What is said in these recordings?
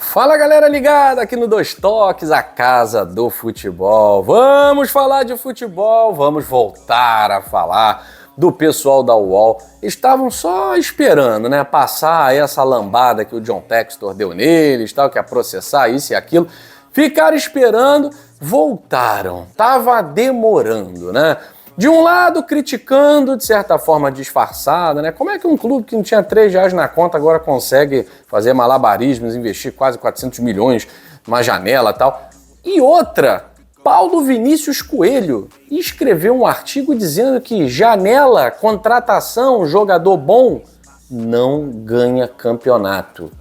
Fala galera ligada aqui no Dois Toques, a casa do futebol. Vamos falar de futebol, vamos voltar a falar do pessoal da UOL. Estavam só esperando, né, passar essa lambada que o John Textor deu neles, tal, que ia processar isso e aquilo. Ficaram esperando, voltaram. Tava demorando, né? De um lado, criticando, de certa forma disfarçada, né? Como é que um clube que não tinha R$3 na conta agora consegue fazer malabarismos, investir quase 400 milhões numa janela e tal? E outra, Paulo Vinícius Coelho escreveu um artigo dizendo que janela, contratação, jogador bom, não ganha campeonato.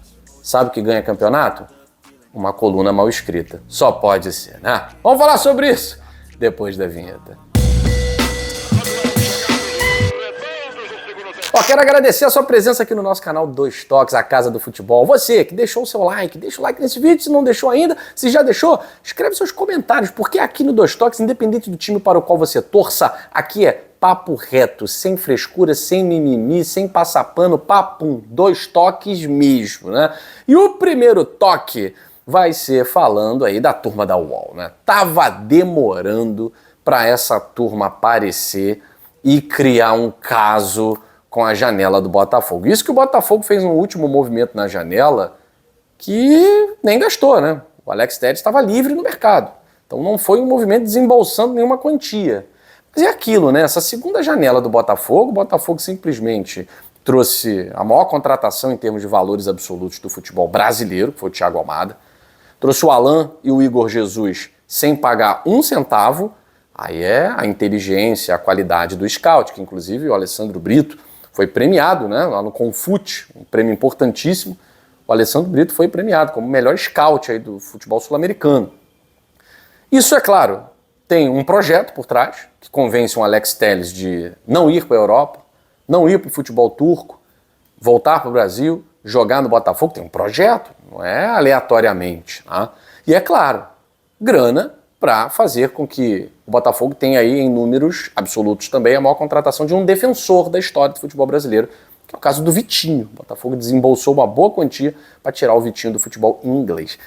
Sabe o que ganha campeonato? Uma coluna mal escrita. Só pode ser, né? Vamos falar sobre isso depois da vinheta. Quero agradecer a sua presença aqui no nosso canal Dois Toques, a casa do futebol. Você que deixou o seu like, deixa o like nesse vídeo, se não deixou ainda, se já deixou, escreve seus comentários, porque aqui no Dois Toques, independente do time para o qual você torça, aqui é papo reto, sem frescura, sem mimimi, sem passar pano, papum, dois toques mesmo, né? E o primeiro toque vai ser falando aí da turma da UOL, né? Tava demorando para essa turma aparecer e criar um caso com a janela do Botafogo. Isso que o Botafogo fez um último movimento na janela que nem gastou, né? O Alex Telles estava livre no mercado. Então não foi um movimento desembolsando nenhuma quantia. Mas é aquilo, né? Essa segunda janela do Botafogo, o Botafogo simplesmente trouxe a maior contratação em termos de valores absolutos do futebol brasileiro, que foi o Thiago Almada. Trouxe o Alan e o Igor Jesus sem pagar um centavo. Aí é a inteligência, a qualidade do scout, que inclusive o Alessandro Brito foi premiado, né, lá no Confute, um prêmio importantíssimo. O Alessandro Brito foi premiado como o melhor scout aí do futebol sul-americano. Isso, é claro, tem um projeto por trás, que convence um Alex Telles de não ir para a Europa, não ir para o futebol turco, voltar para o Brasil, jogar no Botafogo. Tem um projeto, não é aleatoriamente. Tá? E é claro, grana para fazer com que o Botafogo tenha aí em números absolutos também a maior contratação de um defensor da história do futebol brasileiro, que é o caso do Vitinho. O Botafogo desembolsou uma boa quantia para tirar o Vitinho do futebol inglês.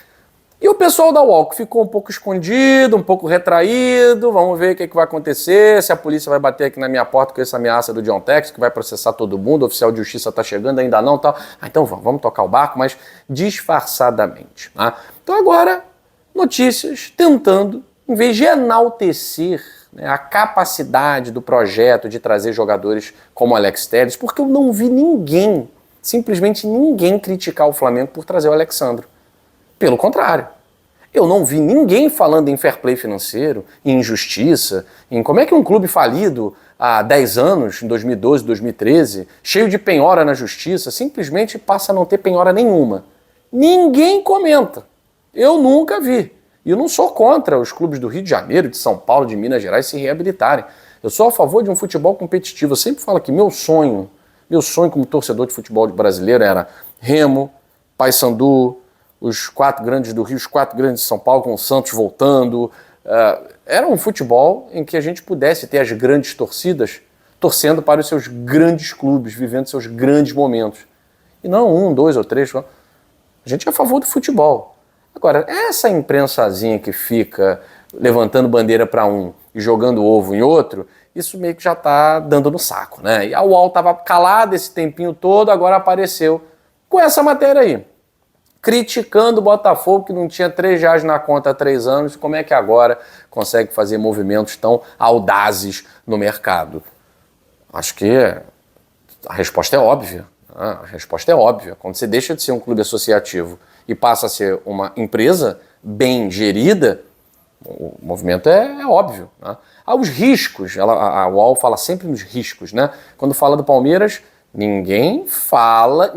E o pessoal da UOL que ficou um pouco escondido, um pouco retraído, vamos ver o que vai acontecer, se a polícia vai bater aqui na minha porta com essa ameaça do John Tex, que vai processar todo mundo, o oficial de justiça está chegando, ainda não, tal. Então vamos tocar o barco, mas disfarçadamente. Tá? Então agora, notícias tentando, em vez de enaltecer, né, a capacidade do projeto de trazer jogadores como Alex Telles, porque eu não vi ninguém, simplesmente ninguém criticar o Flamengo por trazer o Alexandro. Pelo contrário, eu não vi ninguém falando em fair play financeiro, em injustiça, em como é que um clube falido há 10 anos, em 2012, 2013, cheio de penhora na justiça, simplesmente passa a não ter penhora nenhuma. Ninguém comenta. Eu nunca vi. E eu não sou contra os clubes do Rio de Janeiro, de São Paulo, de Minas Gerais se reabilitarem. Eu sou a favor de um futebol competitivo. Eu sempre falo que meu sonho como torcedor de futebol brasileiro era Remo, Paysandu, os 4 grandes do Rio, os 4 grandes de São Paulo, com o Santos voltando. Era um futebol em que a gente pudesse ter as grandes torcidas torcendo para os seus grandes clubes, vivendo seus grandes momentos. E não 1, 2 ou 3. A gente é a favor do futebol. Agora, essa imprensazinha que fica levantando bandeira para um e jogando ovo em outro, isso meio que já está dando no saco, né? E a UOL estava calada esse tempinho todo, agora apareceu com essa matéria aí, criticando o Botafogo que não tinha R$3 na conta há 3 anos, como é que agora consegue fazer movimentos tão audazes no mercado? Acho que a resposta é óbvia. A resposta é óbvia. Quando você deixa de ser um clube associativo e passa a ser uma empresa bem gerida, o movimento é óbvio. Né? Os riscos, a UOL fala sempre nos riscos, né? Quando fala do Palmeiras, ninguém fala,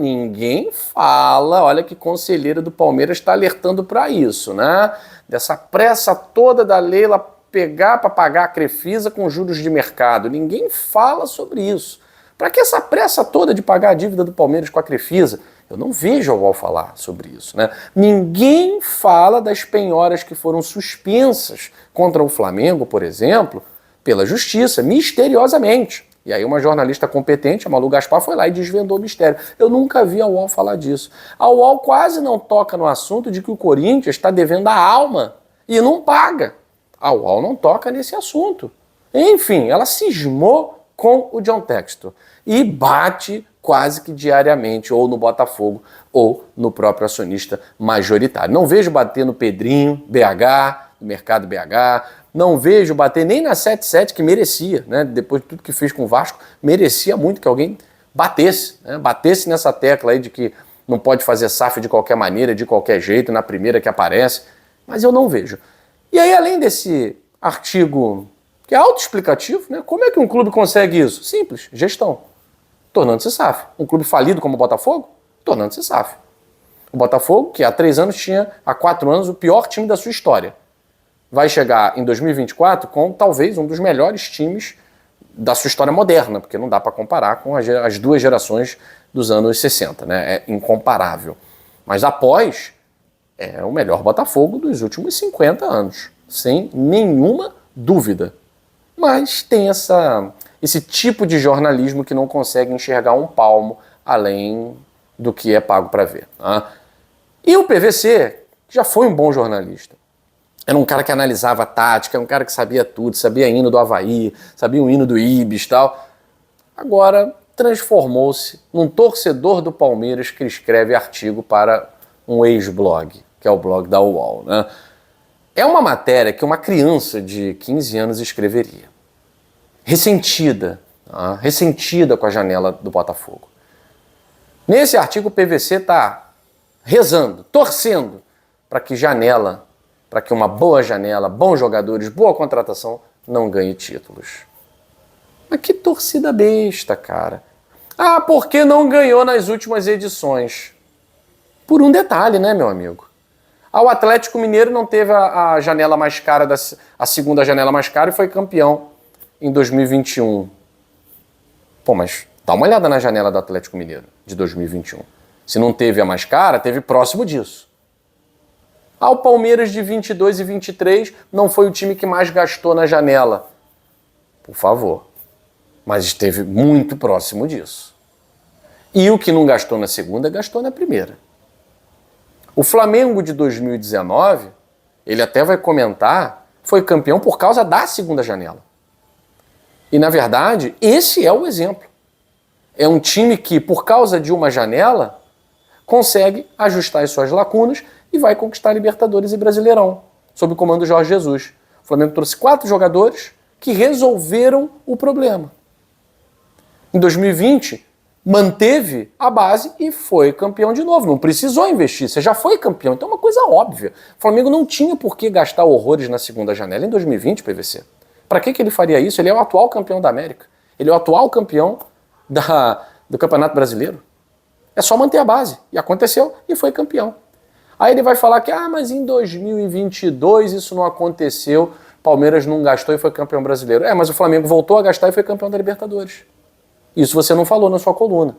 olha que conselheira do Palmeiras está alertando para isso, né? Dessa pressa toda da Leila pegar para pagar a Crefisa com juros de mercado. Ninguém fala sobre isso. Para que essa pressa toda de pagar a dívida do Palmeiras com a Crefisa? Eu não vejo a UOL falar sobre isso, né? Ninguém fala das penhoras que foram suspensas contra o Flamengo, por exemplo, pela justiça, misteriosamente. E aí uma jornalista competente, a Malu Gaspar, foi lá e desvendou o mistério. Eu nunca vi a UOL falar disso. A UOL quase não toca no assunto de que o Corinthians está devendo a alma e não paga. A UOL não toca nesse assunto. Enfim, ela cismou com o John Textor e bate quase que diariamente ou no Botafogo ou no próprio acionista majoritário. Não vejo bater no Pedrinho, BH, do Mercado BH, não vejo bater nem na 77, que merecia, né? Depois de tudo que fez com o Vasco, merecia muito que alguém batesse, né? Batesse nessa tecla aí de que não pode fazer SAF de qualquer maneira, de qualquer jeito, na primeira que aparece, mas eu não vejo. E aí, além desse artigo que é autoexplicativo, né? Como é que um clube consegue isso? Simples, gestão. Tornando-se SAF. Um clube falido como o Botafogo, tornando-se SAF. O Botafogo, que há 3 anos tinha, há 4 anos, o pior time da sua história, vai chegar em 2024 com talvez um dos melhores times da sua história moderna, porque não dá para comparar com as 2 gerações dos anos 60, né? É incomparável. Mas após, é o melhor Botafogo dos últimos 50 anos, sem nenhuma dúvida. Mas tem esse tipo de jornalismo que não consegue enxergar um palmo além do que é pago para ver. Tá? E o PVC já foi um bom jornalista. Era um cara que analisava a tática, era um cara que sabia tudo, sabia hino do Avaí, sabia o hino do Ibis e tal. Agora transformou-se num torcedor do Palmeiras que escreve artigo para um ex-blog, que é o blog da UOL. Né? É uma matéria que uma criança de 15 anos escreveria. Ressentida, tá? Ressentida com a janela do Botafogo. Nesse artigo o PVC está rezando, torcendo para que uma boa janela, bons jogadores, boa contratação não ganhe títulos. Mas que torcida besta, cara. Ah, porque não ganhou nas últimas edições? Por um detalhe, né, meu amigo? O Atlético Mineiro não teve a janela mais cara, a segunda janela mais cara e foi campeão em 2021. Pô, mas dá uma olhada na janela do Atlético Mineiro de 2021. Se não teve a mais cara, teve próximo disso. O Palmeiras de 22 e 23 não foi o time que mais gastou na janela. Por favor. Mas esteve muito próximo disso. E o que não gastou na segunda, gastou na primeira. O Flamengo de 2019, ele até vai comentar, foi campeão por causa da segunda janela. E, na verdade, esse é o exemplo. É um time que, por causa de uma janela, consegue ajustar as suas lacunas e vai conquistar Libertadores e Brasileirão, sob o comando do Jorge Jesus. O Flamengo trouxe 4 jogadores que resolveram o problema. Em 2020, manteve a base e foi campeão de novo. Não precisou investir, você já foi campeão. Então é uma coisa óbvia. O Flamengo não tinha por que gastar horrores na segunda janela em 2020, PVC. Para que ele faria isso? Ele é o atual campeão da América. Ele é o atual campeão do Campeonato Brasileiro. É só manter a base. E aconteceu e foi campeão. Aí ele vai falar que, mas em 2022 isso não aconteceu, Palmeiras não gastou e foi campeão brasileiro. Mas o Flamengo voltou a gastar e foi campeão da Libertadores. Isso você não falou na sua coluna.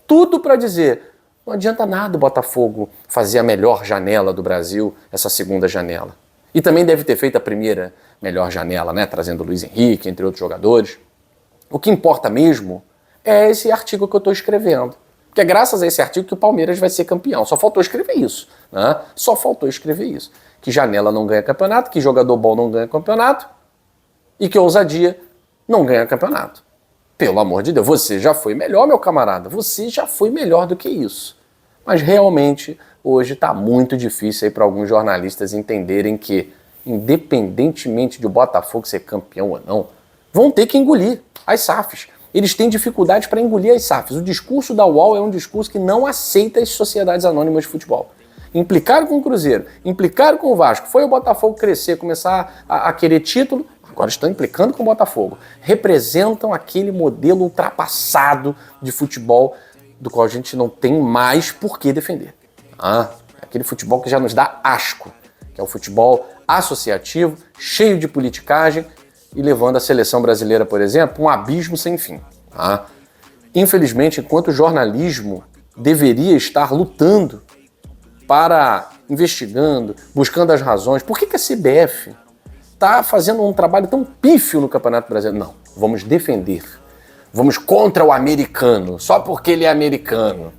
Tudo para dizer, não adianta nada o Botafogo fazer a melhor janela do Brasil, essa segunda janela. E também deve ter feito a primeira melhor janela, né? Trazendo o Luiz Henrique, entre outros jogadores. O que importa mesmo é esse artigo que eu estou escrevendo. Porque é graças a esse artigo que o Palmeiras vai ser campeão. Só faltou escrever isso. Né? Só faltou escrever isso. Que janela não ganha campeonato, que jogador bom não ganha campeonato e que ousadia não ganha campeonato. Pelo amor de Deus, você já foi melhor, meu camarada. Você já foi melhor do que isso. Mas realmente, hoje está muito difícil para alguns jornalistas entenderem que, independentemente de o Botafogo ser campeão ou não, vão ter que engolir as SAFs. Eles têm dificuldade para engolir as SAFs. O discurso da UOL é um discurso que não aceita as sociedades anônimas de futebol. Implicaram com o Cruzeiro, implicaram com o Vasco, foi o Botafogo crescer, começar a querer título, agora estão implicando com o Botafogo. Representam aquele modelo ultrapassado de futebol do qual a gente não tem mais por que defender. Aquele futebol que já nos dá asco, que é o futebol associativo, cheio de politicagem e levando a seleção brasileira, por exemplo, um abismo sem fim. Infelizmente, enquanto o jornalismo deveria estar lutando investigando, buscando as razões, por que a CBF está fazendo um trabalho tão pífio no Campeonato Brasileiro? Não, vamos defender. Vamos contra o americano, só porque ele é americano.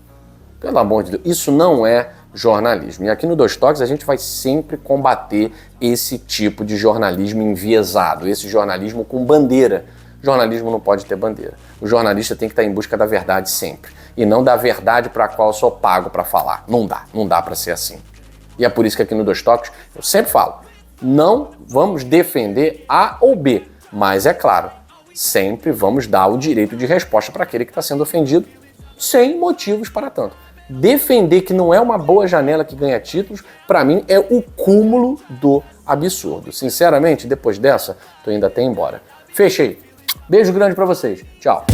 Pelo amor de Deus, isso não é jornalismo. E aqui no Dois Toques a gente vai sempre combater esse tipo de jornalismo enviesado, esse jornalismo com bandeira. Jornalismo não pode ter bandeira. O jornalista tem que estar em busca da verdade sempre. E não da verdade para a qual eu sou pago para falar. Não dá para ser assim. E é por isso que aqui no Dois Toques eu sempre falo, não vamos defender A ou B, mas é claro, sempre vamos dar o direito de resposta para aquele que está sendo ofendido, sem motivos para tanto. Defender que não é uma boa janela que ganha títulos, para mim é o cúmulo do absurdo. Sinceramente, depois dessa, tô indo até embora. Fechei. Beijo grande para vocês. Tchau.